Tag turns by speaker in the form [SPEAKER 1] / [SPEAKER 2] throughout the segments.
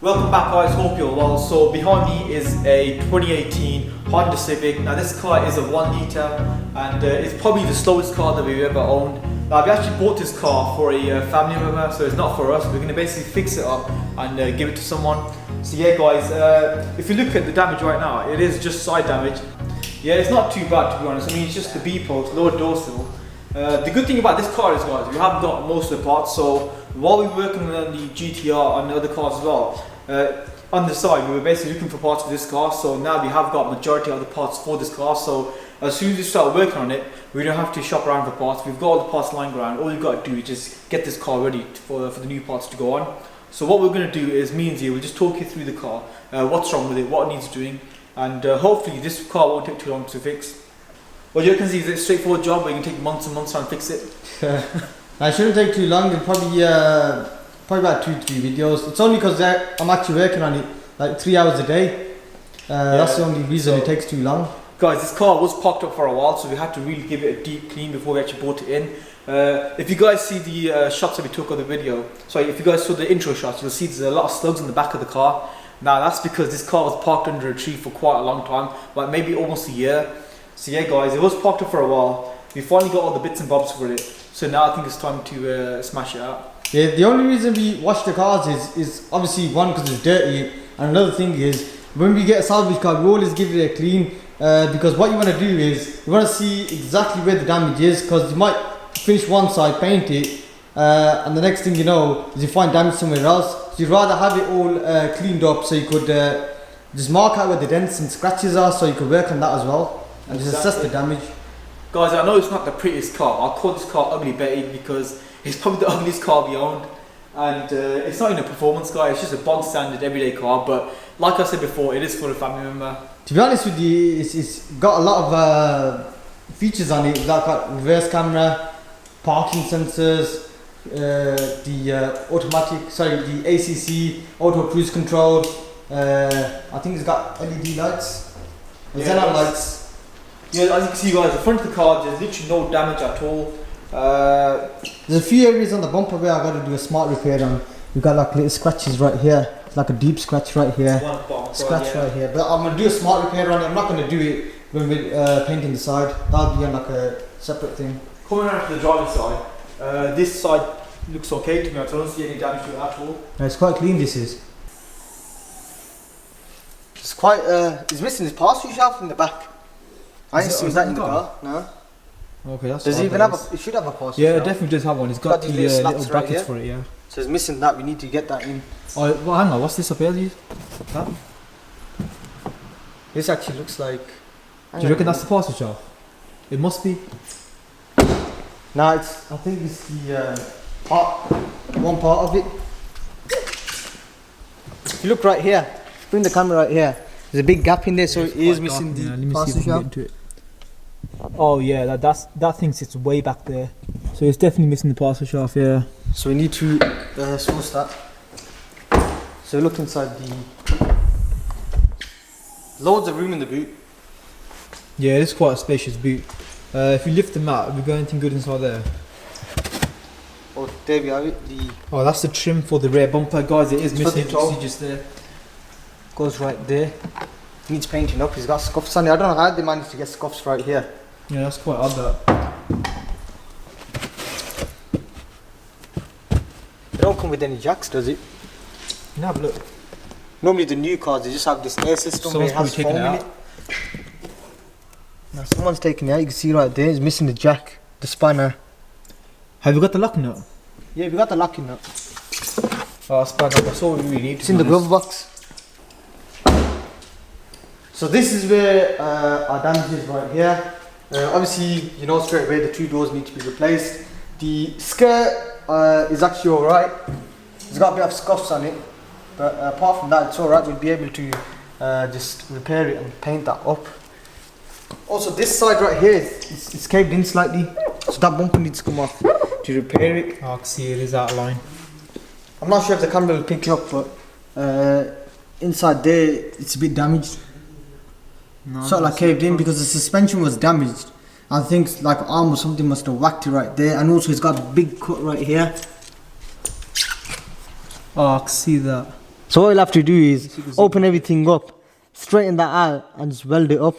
[SPEAKER 1] Welcome back guys, hope you're well. So behind me is a 2018 Honda Civic. Now this car is a 1 litre and it's probably the slowest car that we've ever owned. Now we actually bought this car for a family member, so it's not for us. We're going to basically fix it up and give it to someone. So yeah guys, if you look at the damage right now, it is just side damage. Yeah, it's not too bad to be honest. I mean, it's just the B-post, lower door sill. The good thing about this car is guys, we have got most of the parts. So while we were working on the GTR and the other cars as well, on the side we were basically looking for parts for this car. So now we have got majority of the parts for this car. So as soon as we start working on it, we don't have to shop around for parts. We've got all the parts lying around. All you've got to do is just get this car ready for the new parts to go on. So what we're going to do is, me and Zia will just talk you through the car, what's wrong with it, what it needs doing, and hopefully this car won't take too long to fix. Well, you can see it's a straightforward job where you can take months and months trying to fix it.
[SPEAKER 2] It shouldn't take too long. It'll probably about 2-3 videos. It's only because I'm actually working on it like 3 hours a day. That's the only reason it takes too long.
[SPEAKER 1] Guys, this car was parked up for a while, so we had to really give it a deep clean before we actually brought it in. If you guys see the shots that we took of the video, sorry, if you guys saw the intro shots, you'll see there's a lot of slugs in the back of the car. Now that's because this car was parked under a tree for quite a long time, like maybe almost a year. So yeah guys, it was parked up for a while. We finally got all the bits and bobs for it, so now I think it's time to smash it out. Yeah,
[SPEAKER 2] the only reason we wash the cars is obviously one, because it's dirty, and another thing is when we get a salvage car, we always give it a clean, because what you want to do is you want to see exactly where the damage is, because you might finish one side, paint it, and the next thing you know is you find damage somewhere else. So you'd rather have it all cleaned up, so you could just mark out where the dents and scratches are, so you could work on that as well and just assess the damage.
[SPEAKER 1] Guys, I know it's not the prettiest car. I'll call this car Ugly Betty because it's probably the ugliest car we owned, and it's not even a performance car, it's just a bog standard everyday car. But like I said before, it is for a family member.
[SPEAKER 2] To be honest with you, it's got a lot of features on it. It's got reverse camera, parking sensors, the ACC, auto cruise control. I think it's got LED lights, xenon lights.
[SPEAKER 1] Yeah, as you can see guys, the front of the car, there's literally no damage at all.
[SPEAKER 2] There's a few areas on the bumper where I got to do a smart repair on. We've got like little scratches right here. It's like a deep scratch right here. Scratch right here. But I'm going to do a smart repair on it. I'm not going to do it when we're painting the side. That'll be on like a separate thing.
[SPEAKER 1] Coming around to the driving side, this side looks okay to me. I don't see any damage to it at all.
[SPEAKER 2] No, it's quite clean, this is. It's quite, it's missing this pass-through shelf in the back. I ain't seen that in the car, no.
[SPEAKER 1] Okay, that's
[SPEAKER 2] does it even have a, it should have a pass-through
[SPEAKER 1] shelf. Yeah,
[SPEAKER 2] shelf.
[SPEAKER 1] it definitely does have one. It's got the little brackets right for it, yeah.
[SPEAKER 2] So it's missing that, we need to get that in.
[SPEAKER 1] Oh, well, hang on, what's this up here? That?
[SPEAKER 2] This actually looks like...
[SPEAKER 1] Do you reckon that's the pass-through shelf? It must be.
[SPEAKER 2] No, it's, I think it's the one part of it. If you look right here, bring the camera right here. There's a big gap in there, so it is missing the pass-through shelf.
[SPEAKER 1] Oh yeah, that thing sits way back there, so it's definitely missing the pass-through shelf. Yeah.
[SPEAKER 2] So we need to source that. So look inside the. Loads of room in the boot.
[SPEAKER 1] Yeah, it's quite a spacious boot. If you lift the mat, have we got anything good inside there?
[SPEAKER 2] Oh, there we have it.
[SPEAKER 1] Oh, that's the trim for the rear bumper, guys. It is missing. See just there.
[SPEAKER 2] Goes right there. Needs painting up. He's got scuffs on it. I don't know how they managed to get scuffs right here.
[SPEAKER 1] Yeah, that's quite odd. That.
[SPEAKER 2] They don't come with any jacks, does it?
[SPEAKER 1] You have a look.
[SPEAKER 2] Normally the new cars, they just have this air system where it has foam in it. Now someone's taken it out. You can see right there. It's missing the jack, the spanner.
[SPEAKER 1] Have you got the locking nut?
[SPEAKER 2] Yeah, we got the locking nut.
[SPEAKER 1] Oh, spanner. That's all we really need.
[SPEAKER 2] It's in the glove box. So this is where our damage is right here. Obviously, you know straight away the two doors need to be replaced. The skirt is actually alright. It's got a bit of scuffs on it, but apart from that, it's alright. We'll be able to just repair it and paint that up. Also, this side right here, it's caved in slightly, so that bumper needs to come off to repair it.
[SPEAKER 1] Oh, I can see it is out of line.
[SPEAKER 2] I'm not sure if the camera will pick it up, but inside there, it's a bit damaged. No, sort of like caved in because the suspension was damaged. I think like arm or something must have whacked it right there, and also it's got a big cut right here.
[SPEAKER 1] Oh, I can see that.
[SPEAKER 2] So what we'll have to do is open everything up, straighten that out, and just weld it up.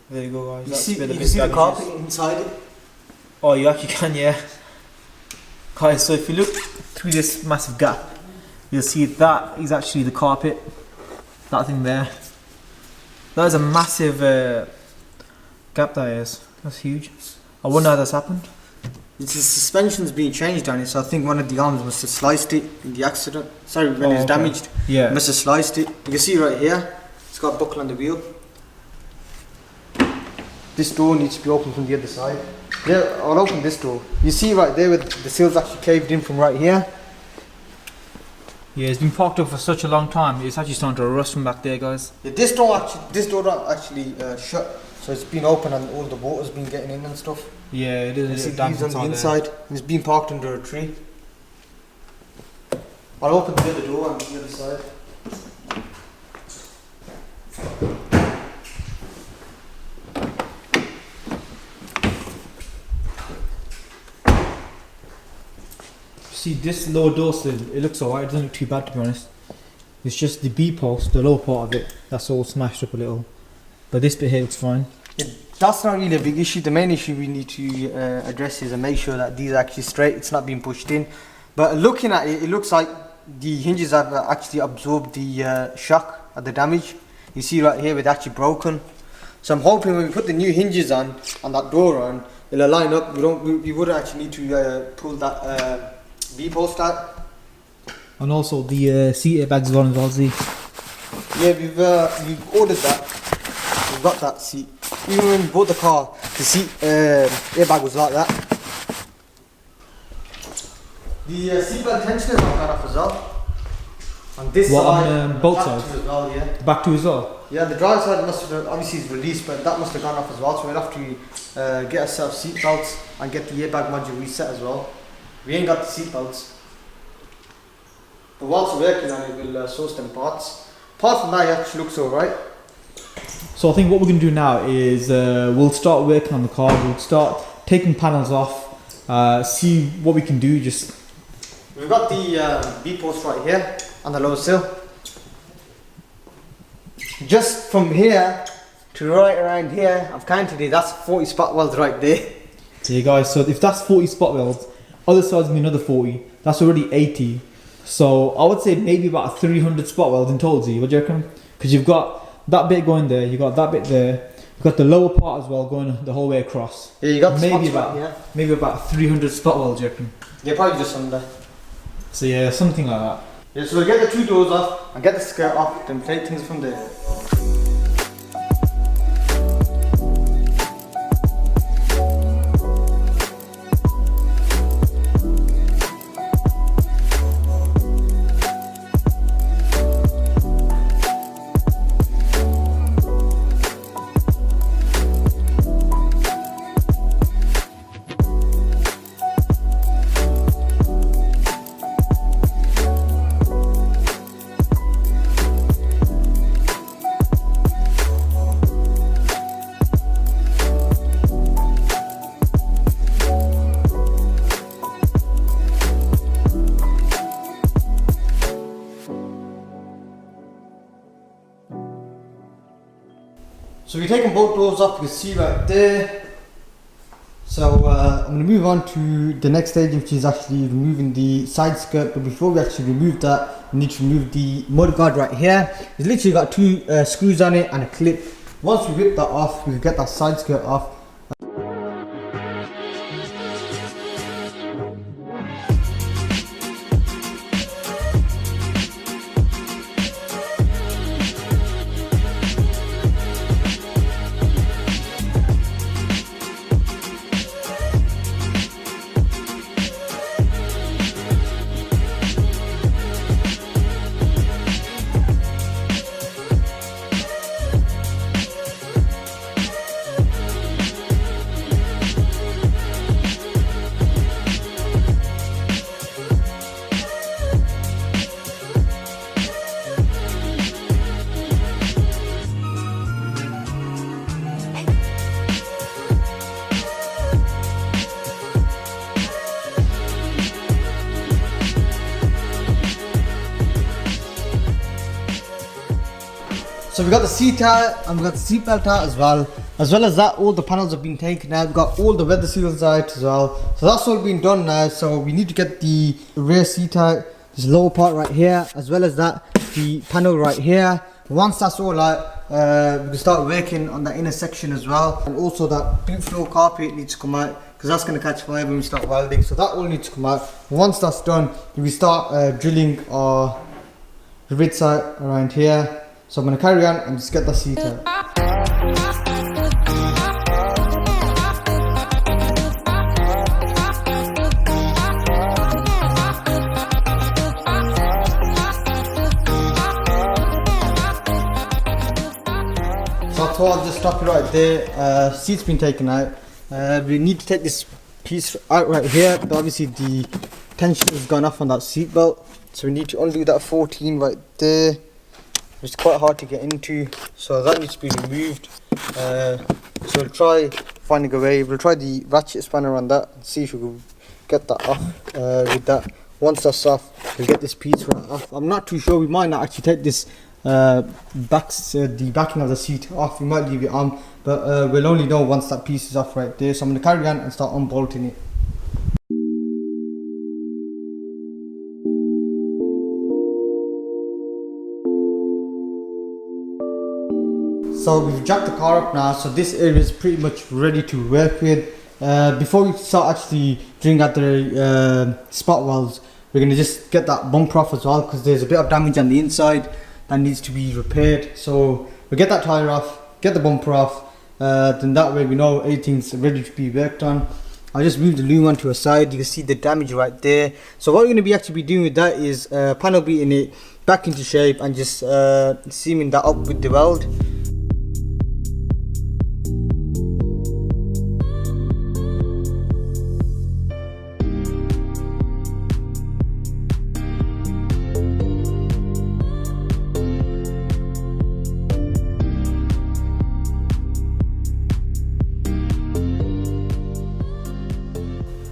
[SPEAKER 1] There you go, guys.
[SPEAKER 2] You
[SPEAKER 1] That's
[SPEAKER 2] see,
[SPEAKER 1] where
[SPEAKER 2] you
[SPEAKER 1] big
[SPEAKER 2] see the
[SPEAKER 1] damage
[SPEAKER 2] carpet
[SPEAKER 1] is.
[SPEAKER 2] inside it?
[SPEAKER 1] Oh, you actually can, yeah. Guys, so if you look through this massive gap, you'll see that is actually the carpet. That thing there. That is a massive gap that is. That's huge. I wonder how that's happened.
[SPEAKER 2] It's the suspension's been changed on it, so I think one of the arms must have sliced it in the accident. Sorry, when it was damaged.
[SPEAKER 1] Yeah.
[SPEAKER 2] Must have sliced it. You can see right here, it's got a buckle on the wheel. This door needs to be opened from the other side. Yeah, I'll open this door. You see right there where the seal's actually caved in from right here.
[SPEAKER 1] Yeah, it's been parked up for such a long time. It's actually starting to rust from back there, guys.
[SPEAKER 2] Yeah, this door don't actually shut, so it's been open and all the water's been getting in and stuff.
[SPEAKER 1] Yeah, it is.
[SPEAKER 2] It's on the inside. It's been parked under a tree. I'll open the other door on the other side.
[SPEAKER 1] See, this lower door sill, it looks alright. It doesn't look too bad, to be honest. It's just the B post, the lower part of it, that's all smashed up a little. But this bit here looks fine.
[SPEAKER 2] That's not really a big issue. The main issue we need to address is and make sure that these are actually straight. It's not being pushed in. But looking at it, it looks like the hinges have actually absorbed the shock of the damage. You see right here, it's actually broken. So I'm hoping when we put the new hinges on that door on, it'll line up. We wouldn't actually need to pull that V post out.
[SPEAKER 1] And also the seat airbags as well, see.
[SPEAKER 2] Yeah, we've ordered that. We've got that seat. Even when we bought the car, the seat airbag was like that. The seatbelt tensioners have gone off as well. On this side,
[SPEAKER 1] on both
[SPEAKER 2] back
[SPEAKER 1] sides?
[SPEAKER 2] too as well, yeah.
[SPEAKER 1] Back to as well.
[SPEAKER 2] Yeah, the driver's side must have obviously is released, but that must have gone off as well. So we'll have to get ourselves seat belts and get the airbag module reset as well. We ain't got the seat belts. But whilst we're working on it, we'll source them parts. Apart from that, it actually looks alright.
[SPEAKER 1] So I think what we're going to do now is we'll start working on the car. We'll start taking panels off, see what we can do. Just
[SPEAKER 2] we've got the B post right here on the lower sill. Just from here to right around here, I've counted it. That's 40 spot welds right there.
[SPEAKER 1] so you guys, so if that's 40 spot welds, other side's gonna be another 40. That's already 80. So I would say maybe about 300 spot welds in total. What do you reckon? Because you've got that bit going there, you got that bit there, you've got the lower part as well going the whole way across.
[SPEAKER 2] Yeah, you got the
[SPEAKER 1] maybe
[SPEAKER 2] spots
[SPEAKER 1] about
[SPEAKER 2] right here.
[SPEAKER 1] maybe about 300 spot welds, you reckon?
[SPEAKER 2] Yeah, probably just under.
[SPEAKER 1] So yeah, something like that.
[SPEAKER 2] Yeah, so we'll get the two doors off and get the skirt off, then take things from there. So we've taken both doors off, you can see right there. So I'm going to move on to the next stage, which is actually removing the side skirt. But before we actually remove that, we need to remove the mud guard right here. It's literally got two screws on it and a clip. Once we rip that off, we can get that side skirt off. So we got the seat out and we got the seat belt out as well. As well as that, all the panels have been taken out. We've got all the weather seals out as well. So that's all been done now. So we need to get the rear seat out, this lower part right here, as well as that, the panel right here. Once that's all out, we can start working on the inner section as well. And also that boot floor carpet needs to come out, because that's going to catch fire when we start welding. So that all needs to come out. Once that's done, we start drilling our rivets out around here. So I'm going to carry on and just get the seat out. So I thought I'll just stop it right there. Seat's been taken out. We need to take this piece out right here, but obviously the tension has gone off on that seat belt. So we need to undo that 14 right there. It's quite hard to get into, so that needs to be removed. So we'll try finding a way. We'll try the ratchet spanner on that and see if we can get that off with that. Once that's off, we'll get this piece right off. I'm not too sure, we might not actually take this the backing of the seat off. We might leave it on, but we'll only know once that piece is off right there. So I'm going to carry on and start unbolting it. So we've jacked the car up now, so this area is pretty much ready to work with. Before we start actually drilling out the spot welds, we're going to just get that bumper off as well, because there's a bit of damage on the inside that needs to be repaired. So we'll get that tyre off, get the bumper off, then that way we know everything's ready to be worked on. I'll just move the loom onto a side. You can see the damage right there. So what we're going to be actually doing with that is panel beating it back into shape and just seaming that up with the weld.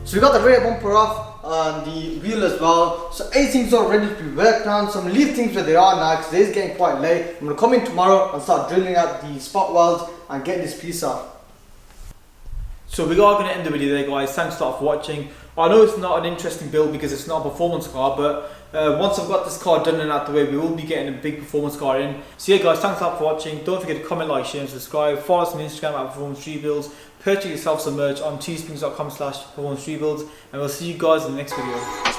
[SPEAKER 2] So we got the rear bumper off and the wheel as well. So everything's all ready to be worked on. So I'm going to leave things where they are now because it is getting quite late. I'm going to come in tomorrow and start drilling out the spot welds and get this piece off.
[SPEAKER 1] So we are going to end the video there, guys. Thanks a lot for watching. I know it's not an interesting build because it's not a performance car, but once I've got this car done and out the way, we will be getting a big performance car in. So yeah, guys, thanks a lot for watching. Don't forget to comment, like, share and subscribe. Follow us on Instagram at Performance Tree Builds. Purchase yourself some merch on teespring.com/performance tree builds, and we'll see you guys in the next video.